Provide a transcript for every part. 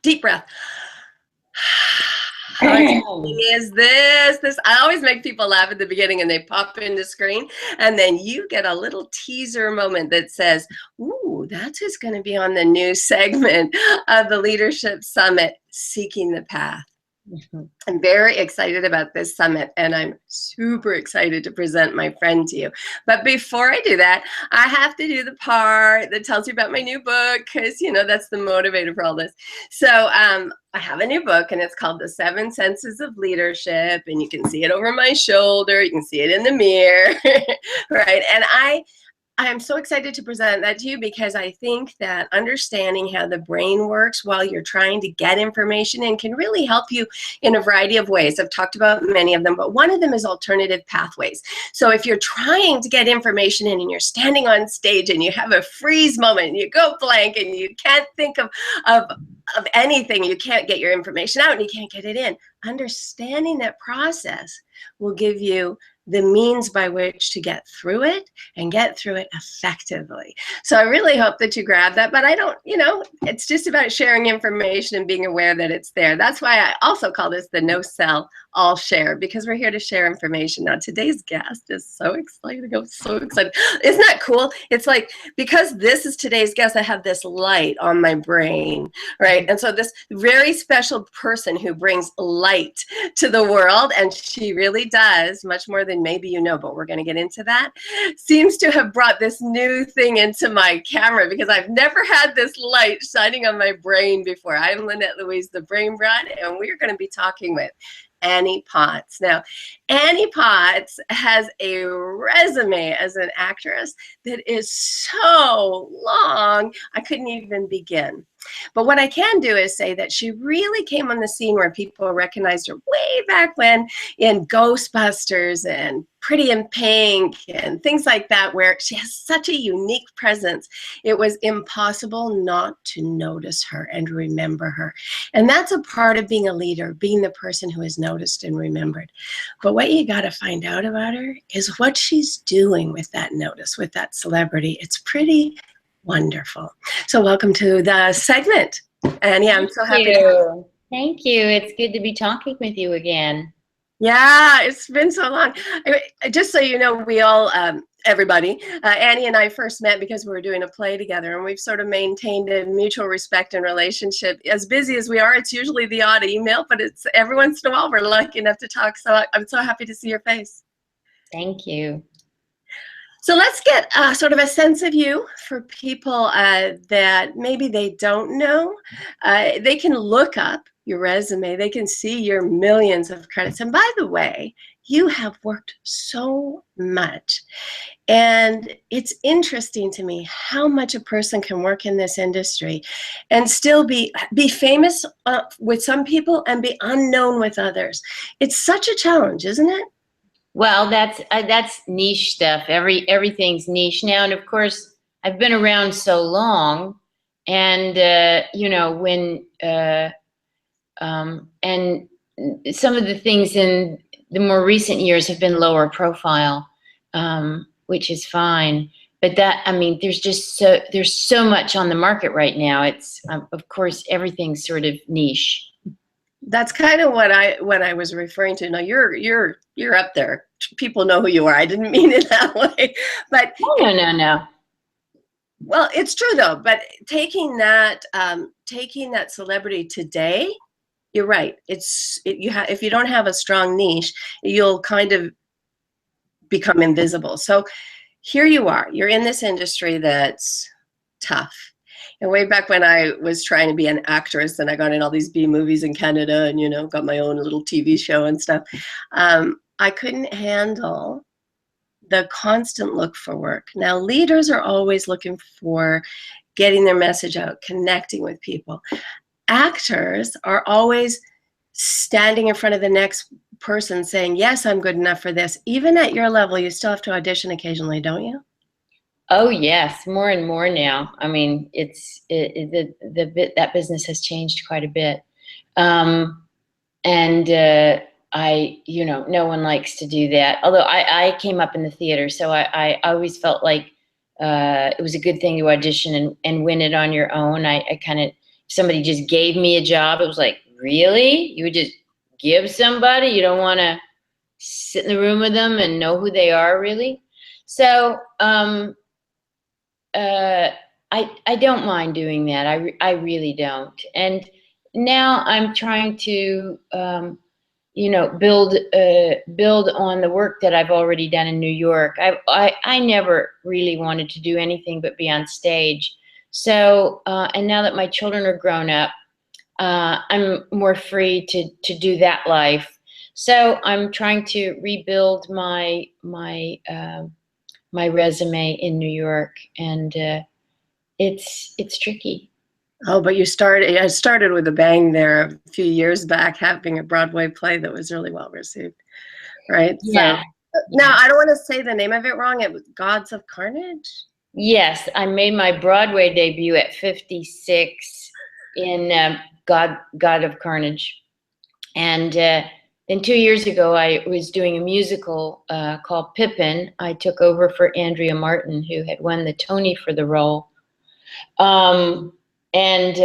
Deep breath. How exciting is this? I always make people laugh at the beginning and they pop into screen, and then you get a little teaser moment that says, ooh, that's who's going to be on the new segment of the Leadership Summit, Seeking the Path. I'm very excited about this summit, and I'm super excited to present my friend to you. But before I do that, I have to do the part that tells you about my new book, because, you know, that's the motivator for all this. So I have a new book, and it's called The 7 Senses of Leadership, and you can see it over my shoulder. You can see it in the mirror, right? And I am so excited to present that to you, because I think that understanding how the brain works while you're trying to get information in can really help you in a variety of ways. I've talked about many of them, but one of them is alternative pathways. So if you're trying to get information in and you're standing on stage and you have a freeze moment and you go blank and you can't think of anything, you can't get your information out and you can't get it in, understanding that process will give you the means by which to get through it and get through it effectively. So I really hope that you grab that, but I don't, you know, it's just about sharing information and being aware that it's there. That's why I also call this the No Sell, All Share, because we're here to share information. Now, today's guest is so exciting. I'm so excited. Isn't that cool? It's like, because this is today's guest, I have this light on my brain, right? And so this very special person who brings light to the world, and she really does, much more than maybe you know, but we're going to get into that, seems to have brought this new thing into my camera, because I've never had this light shining on my brain before. I'm Lynette Louise, the Brain Brat, and we're going to be talking with Annie Potts. Now, Annie Potts has a resume as an actress that is so long, I couldn't even begin. But what I can do is say that she really came on the scene where people recognized her way back when in Ghostbusters and Pretty in Pink and things like that, where she has such a unique presence. It was impossible not to notice her and remember her. And that's a part of being a leader, being the person who is noticed and remembered. But what you got to find out about her is what she's doing with that notice, with that celebrity. It's pretty wonderful. So welcome to the segment, Annie. I'm so happy. Thank you. It's good to be talking with you again. Yeah, it's been so long. Just so you know, we all, everybody, Annie and I first met because we were doing a play together, and we've sort of maintained a mutual respect and relationship. As busy as we are, it's usually the odd email, but it's every once in a while we're lucky enough to talk. So I'm so happy to see your face. Thank you. So let's get sort of a sense of you for people that maybe they don't know. They can look up your resume. They can see your millions of credits. And by the way, you have worked so much. And it's interesting to me how much a person can work in this industry and still be famous with some people and be unknown with others. It's such a challenge, isn't it? Well, that's niche stuff. Everything's niche now, and of course, I've been around so long, and you know, when and some of the things in the more recent years have been lower profile, which is fine. But that, I mean, there's so much on the market right now. It's of course everything's sort of niche. That's kind of what I was referring to. Now you're up there. People know who you are. I didn't mean it that way, but no. Well, it's true though. But taking that celebrity today, you're right. If you don't have a strong niche, you'll kind of become invisible. So here you are. You're in this industry that's tough. And way back when I was trying to be an actress and I got in all these B movies in Canada and, you know, got my own little TV show and stuff, I couldn't handle the constant look for work. Now, leaders are always looking for getting their message out, connecting with people. Actors are always standing in front of the next person saying, yes, I'm good enough for this. Even at your level, you still have to audition occasionally, don't you? Oh yes, more and more now. I mean, that business has changed quite a bit, and you know, no one likes to do that. Although I came up in the theater, so I always felt like it was a good thing to audition and win it on your own. I kind of somebody just gave me a job, it was like, really? You would just give somebody? You don't want to sit in the room with them and know who they are, really? So I don't mind doing that. I really don't. And now I'm trying to build on the work that I've already done in New York. I never really wanted to do anything but be on stage. So and now that my children are grown up, I'm more free to do that life. So I'm trying to rebuild my resume in New York, and it's tricky. Oh, but I started with a bang there a few years back, having a Broadway play that was really well received, right? Yeah. So now I don't want to say the name of it wrong. It was Gods of Carnage. Yes, I made my Broadway debut at 56 in God of Carnage, and then 2 years ago I was doing a musical called Pippin. I took over for Andrea Martin, who had won the Tony for the role. And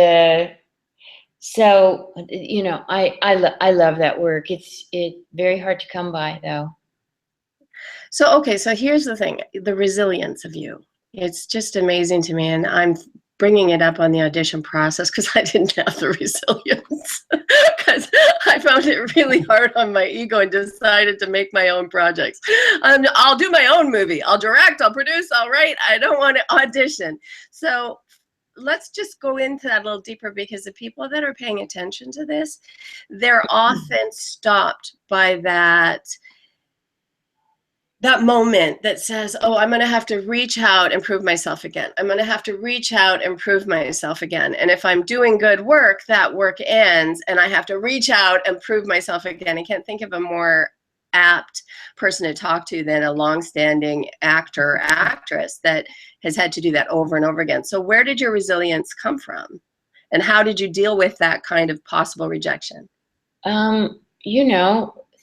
so I love that work. It's very hard to come by, though. So okay, so here's the thing: the resilience of you. It's just amazing to me, and I'm bringing it up on the audition process because I didn't have the resilience, because I found it really hard on my ego and decided to make my own projects. I'll do my own movie. I'll direct, I'll produce, I'll write. I don't want to audition. So let's just go into that a little deeper, because the people that are paying attention to this, they're often stopped by that moment that says, oh, I'm going to have to reach out and prove myself again. I'm going to have to reach out and prove myself again. And if I'm doing good work, that work ends and I have to reach out and prove myself again. I can't think of a more apt person to talk to than a longstanding actor or actress that has had to do that over and over again. So where did your resilience come from? And how did you deal with that kind of possible rejection?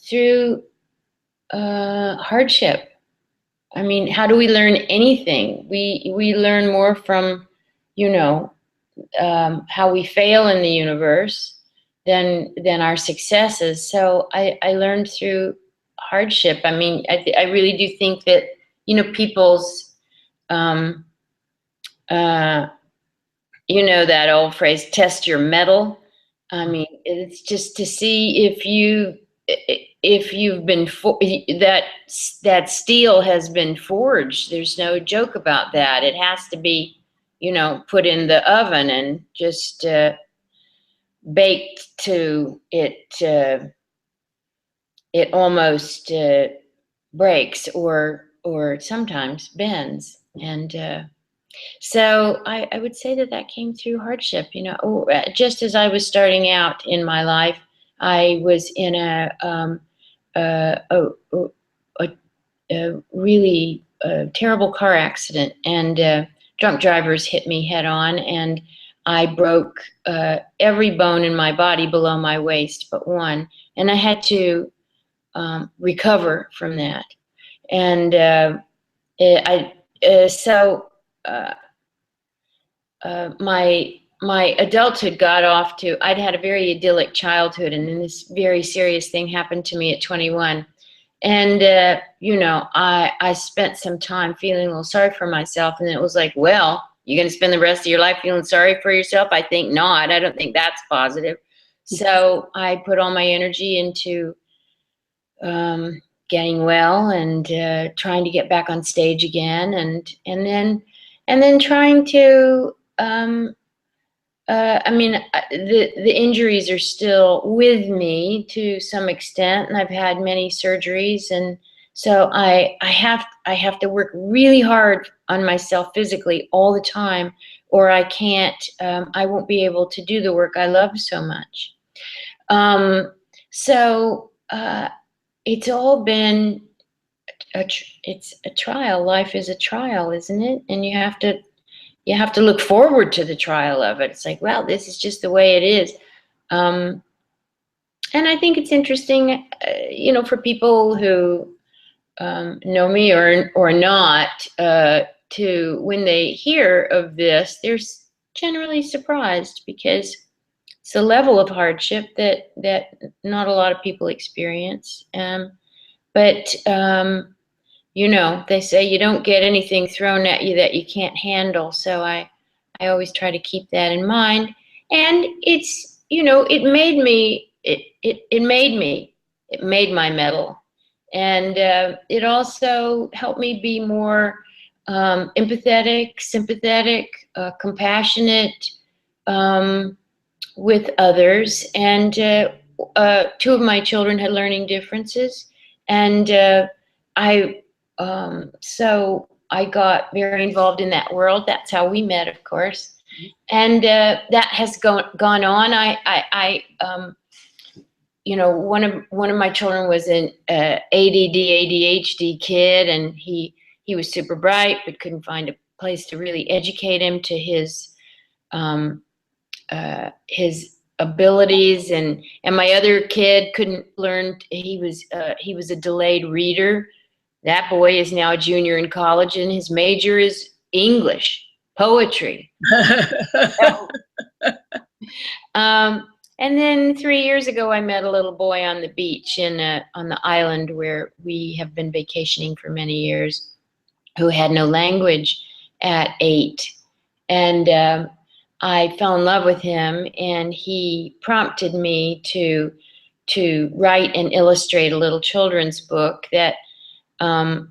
Through hardship. I mean, how do we learn anything? We learn more from, how we fail in the universe than our successes. So I learned through hardship. I mean, I really do think that people's that old phrase, test your mettle. I mean, it's just to see if you've been that steel has been forged. There's no joke about that. It has to be, put in the oven and just baked to it. It almost breaks or sometimes bends, and so I would say that came through hardship. Just as I was starting out in my life, I was in a really terrible car accident, and drunk drivers hit me head on, and I broke every bone in my body below my waist but one, and I had to recover from that. And my adulthood got off to, I'd had a very idyllic childhood, and then this very serious thing happened to me at 21. And, I spent some time feeling a little sorry for myself, and it was like, well, you're going to spend the rest of your life feeling sorry for yourself? I think not. I don't think that's positive. So I put all my energy into getting well and trying to get back on stage again, and then trying to the injuries are still with me to some extent, and I've had many surgeries, and so I have to work really hard on myself physically all the time, or I can't I won't be able to do the work I love so much. It's all been it's a trial. Life is a trial, isn't it? And you have to look forward to the trial of it. It's like, well, this is just the way it is. And I think it's interesting, for people who know me or not, to when they hear of this, generally surprised, because it's a level of hardship that not a lot of people experience. But you know, they say you don't get anything thrown at you that you can't handle. So I always try to keep that in mind. And it's, you know, it made me, it made my mettle. And it also helped me be more empathetic, sympathetic, compassionate with others. And two of my children had learning differences. And so I got very involved in that world. That's how we met, of course. And that has gone on. You know, one of my children was an ADD, ADHD kid, and he was super bright, but couldn't find a place to really educate him to his abilities. And my other kid couldn't learn. He was a delayed reader. That boy is now a junior in college, and his major is English, poetry. And then 3 years ago, I met a little boy on the beach on the island where we have been vacationing for many years, who had no language at 8. And I fell in love with him, and he prompted me to write and illustrate a little children's book that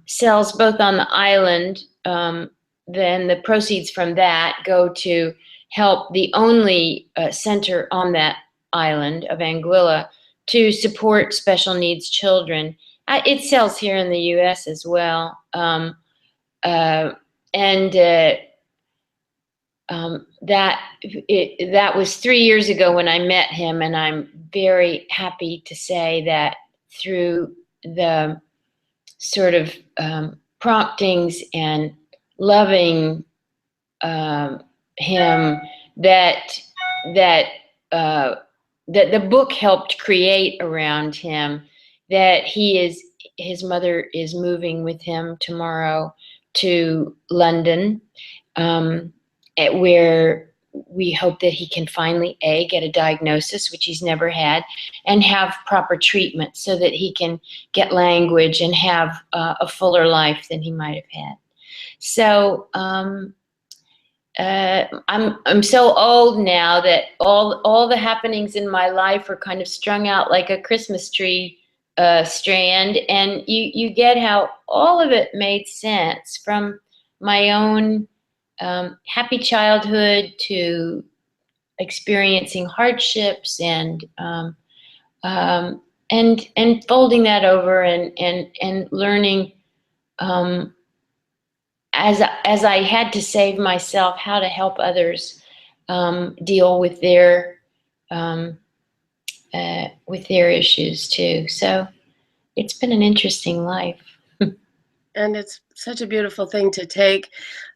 sells both on the island. Then the proceeds from that go to help the only center on that island of Anguilla to support special needs children. It sells here in the U.S. as well. That was 3 years ago when I met him, and I'm very happy to say that through the sort of promptings and loving him that the book helped create around him, that his mother is moving with him tomorrow to London, where we hope that he can finally get a diagnosis, which he's never had, and have proper treatment so that he can get language and have a fuller life than he might have had. So I'm so old now that all the happenings in my life are kind of strung out like a Christmas tree strand, and you get how all of it made sense, from my own happy childhood to experiencing hardships, and folding that over and learning as I had to save myself, how to help others deal with their issues too. So it's been an interesting life. And it's such a beautiful thing to take.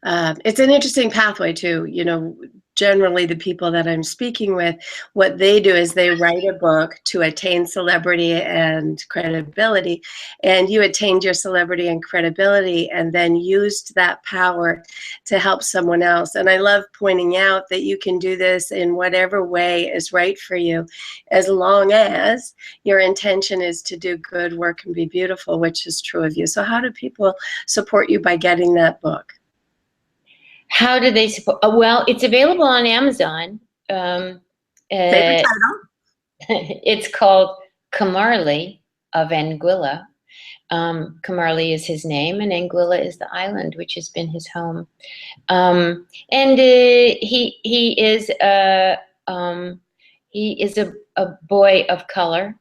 It's an interesting pathway too. You know, generally the people that I'm speaking with, what they do is they write a book to attain celebrity and credibility. And you attained your celebrity and credibility and then used that power to help someone else. And I love pointing out that you can do this in whatever way is right for you, as long as your intention is to do good work and be beautiful, which is true of you. So how do people support you by getting that book? How do they support? Well, it's available on Amazon. Favorite title? It's called Kamali of Anguilla. Kamali is his name, and Anguilla is the island, which has been his home. And he is a boy of color,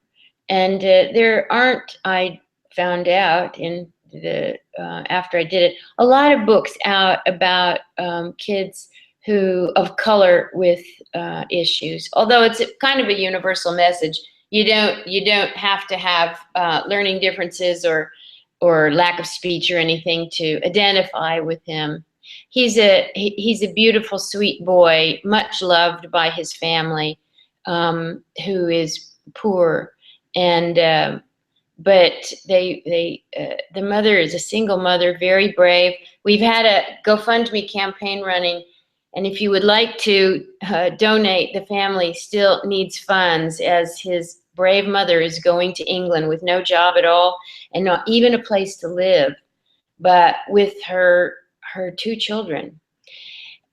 and there aren't, I found out in the after I did it, a lot of books out about kids of color with issues. Although it's kind of a universal message. You don't have to have learning differences or lack of speech or anything to identify with him. He's a beautiful, sweet boy, much loved by his family, who is poor, and but the mother is a single mother, very brave. We've had a GoFundMe campaign running, And if you would like to donate, the family still needs funds, as his brave mother is going to England with no job at all and not even a place to live, but with her 2 children.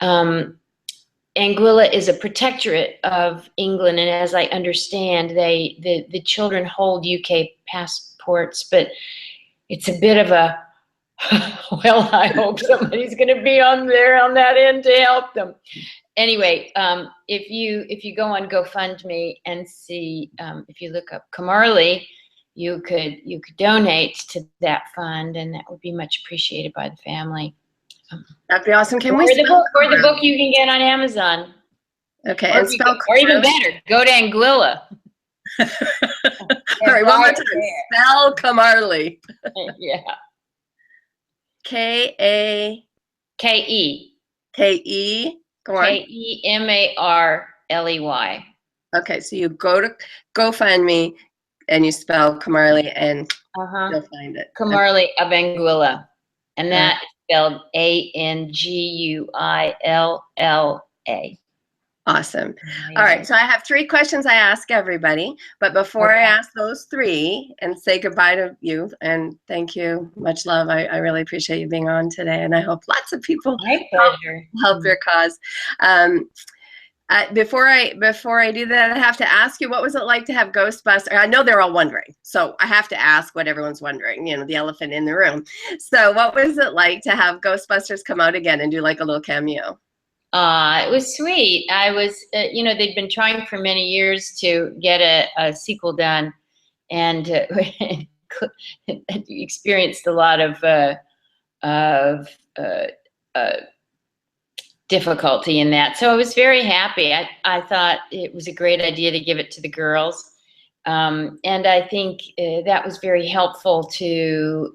Anguilla is a protectorate of England, and as I understand, the children hold UK passports, but it's a bit of a, well, I hope somebody's going to be on that end to help them. Anyway, if you go on GoFundMe and see, if you look up Kamali, you could donate to that fund, and that would be much appreciated by the family. That'd be awesome. Can or we the book you can get on Amazon. Okay, and spell or even better, go to Anguilla. All right, one more time. Spell Kamali. Yeah. K-A... K-E. K-E? Go on. K-E-M-A-R-L-E-Y. Okay, so you go to GoFundMe and you spell Kamali and you'll find it. Kamali of Anguilla. And that is spelled A-N-G-U-I-L-L-A. Awesome. All right, so I have 3 questions I ask everybody, but before I ask those 3 and say goodbye to you, and thank you, much love, I really appreciate you being on today, and I hope lots of people help your cause. Before I do that, I have to ask you, what was it like to have Ghostbusters? I know they're all wondering, so I have to ask what everyone's wondering, you know, the elephant in the room. So what was it like to have Ghostbusters come out again and do like a little cameo? It was sweet. I was, you know, they'd been trying for many years to get a sequel done, and experienced a lot of difficulty in that. So I was very happy. I thought it was a great idea to give it to the girls. And I think that was very helpful to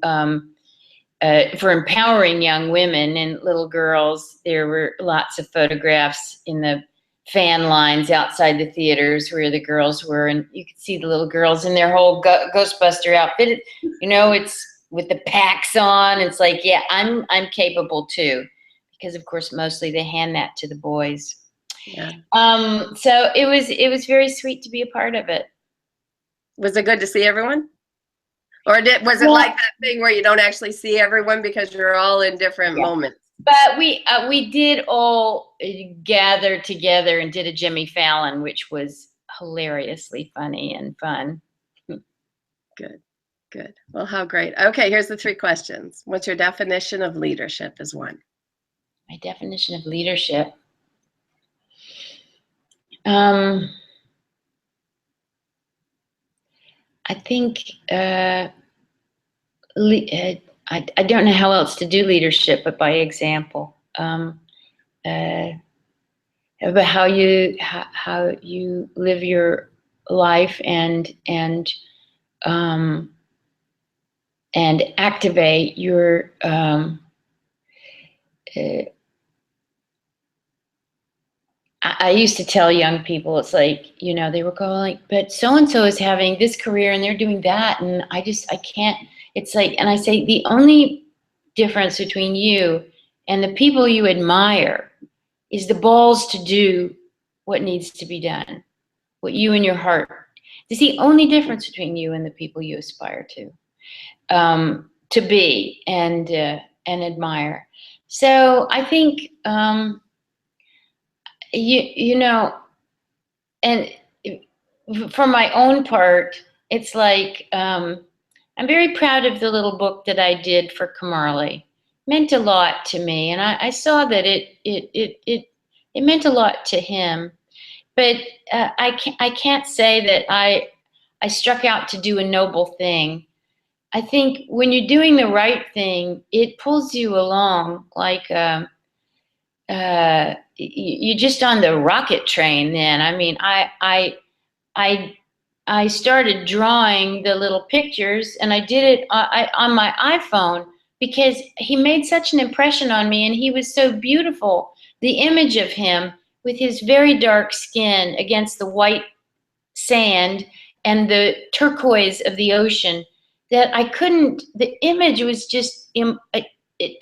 for empowering young women and little girls. There were lots of photographs in the fan lines outside the theaters where the girls were, and you could see the little girls in their whole Ghostbuster outfit. You know, it's with the packs on. It's like, yeah, I'm capable too, because of course mostly they hand that to the boys. Yeah. So it was very sweet to be a part of it. Was it good to see everyone? Or was it like that thing where you don't actually see everyone because you're all in different moments? But we did all gather together and did a Jimmy Fallon, which was hilariously funny and fun. Good, good. Well, how great. Okay, here's the 3 questions. What's your definition of leadership is 1? My definition of leadership. I think I don't know how else to do leadership but by example. About how you live your life and activate your I used to tell young people, it's like, you know, they were going, but so-and-so is having this career and they're doing that. And I can't, it's like, and I say, the only difference between you and the people you admire is the balls to do what needs to be done, what you in your heart. It's the only difference between you and the people you aspire to be and admire. So I think, you know, and for my own part, it's like, I'm very proud of the little book that I did for Kamali. It meant a lot to me, and I saw that it meant a lot to him. But I can't say that I struck out to do a noble thing. I think when you're doing the right thing, it pulls you along like you're just on the rocket train then. I mean, I started drawing the little pictures, and I did it on my iPhone because he made such an impression on me, and he was so beautiful. The image of him with his very dark skin against the white sand and the turquoise of the ocean, that I couldn't, the image was just,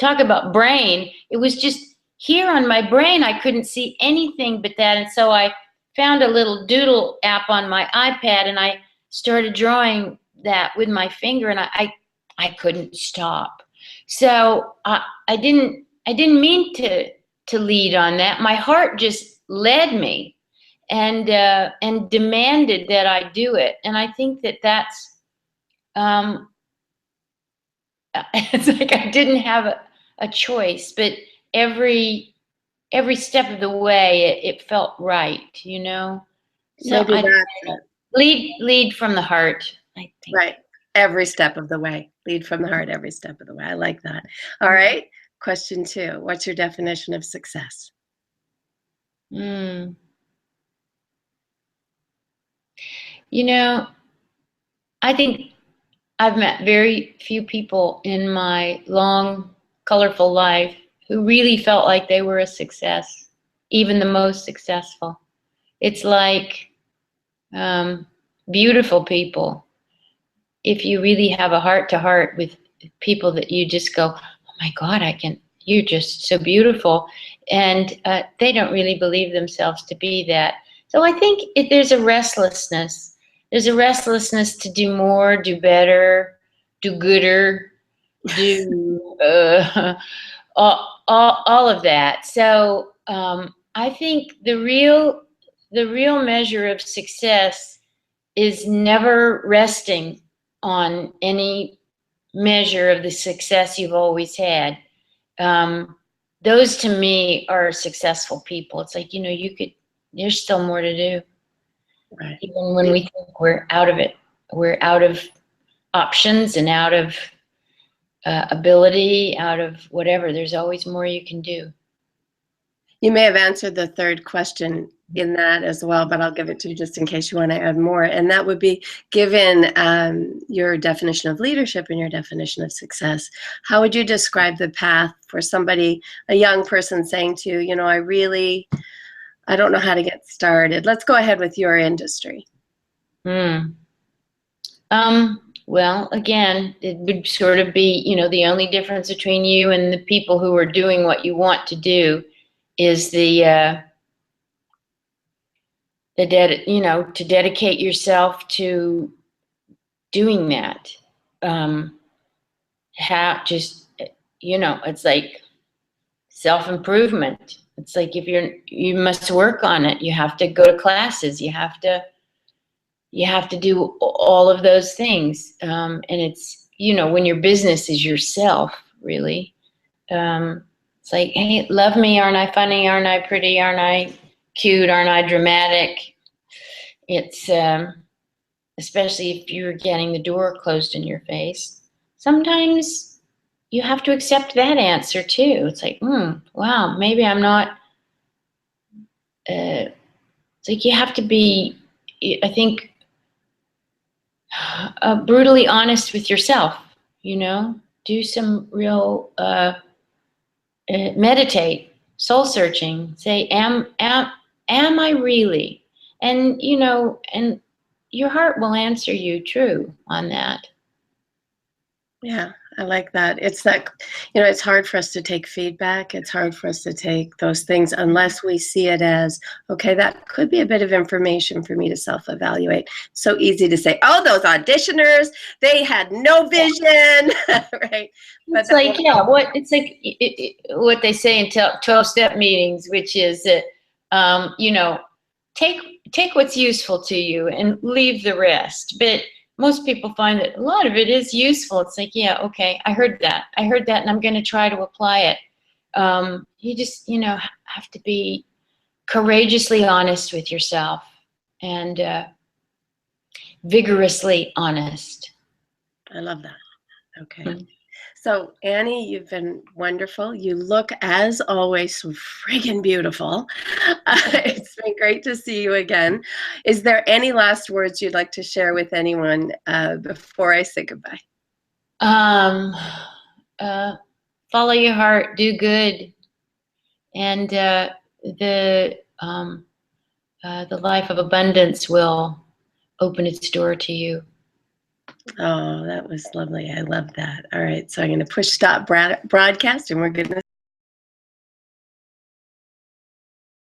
talk about brain, it was just here on my brain, I couldn't see anything but that. And so I found a little doodle app on my iPad, and I started drawing that with my finger, and I couldn't stop. So I didn't mean to lead on that. My heart just led me and demanded that I do it. And I think that that's it's like I didn't have a choice, but every step of the way it felt right, you know. So Maybe I that's lead from the heart, I think. right. Every step of the way. Lead from the heart every step of the way. I like that. All right. Question 2. What's your definition of success? You know, I think I've met very few people in my long, colorful life who really felt like they were a success, even the most successful. It's like beautiful people. If you really have a heart to heart with people that you just go, oh my God, you're just so beautiful. And they don't really believe themselves to be that. So I think there's a restlessness. There's a restlessness to do more, do better, do gooder, do all of that. So I think the real measure of success is never resting on any measure of the success you've always had. Those to me are successful people. It's like, there's still more to do. Right. Even when we think we're out of it, we're out of options and out of ability, out of whatever, there's always more you can do. You may have answered the third question in that as well, but I'll give it to you just in case you want to add more. And that would be, given your definition of leadership and your definition of success, how would you describe the path for somebody, a young person saying to you, I don't know how to get started. Let's go ahead with your industry. Well, again, it would sort of be, the only difference between you and the people who are doing what you want to do is to dedicate yourself to doing that. It's like self-improvement. It's like you must work on it. You have to go to classes. You have to do all of those things. And it's, when your business is yourself, really. It's like, hey, love me. Aren't I funny? Aren't I pretty? Aren't I cute? Aren't I dramatic? It's, especially if you're getting the door closed in your face, sometimes you have to accept that answer too. It's like, wow, maybe I'm not, it's like you have to be, I think, brutally honest with yourself, do some real, meditate, soul searching, say, am I really? And, and your heart will answer you true on that. Yeah, I like that. It's that, it's hard for us to take feedback. It's hard for us to take those things unless we see it as, okay, that could be a bit of information for me to self-evaluate. So easy to say, oh, those auditioners, they had no vision, right? But it's like, what they say in 12-step meetings, which is that, take what's useful to you and leave the rest. But most people find that a lot of it is useful. It's like, yeah, okay, I heard that, and I'm going to try to apply it. You just, have to be courageously honest with yourself and vigorously honest. I love that. Okay. So, Annie, you've been wonderful. You look, as always, so friggin' beautiful. It's been great to see you again. Is there any last words you'd like to share with anyone before I say goodbye? Follow your heart, do good, and the life of abundance will open its door to you. Oh, that was lovely. I love that. All right, so I'm going to push stop broadcast, and we're going to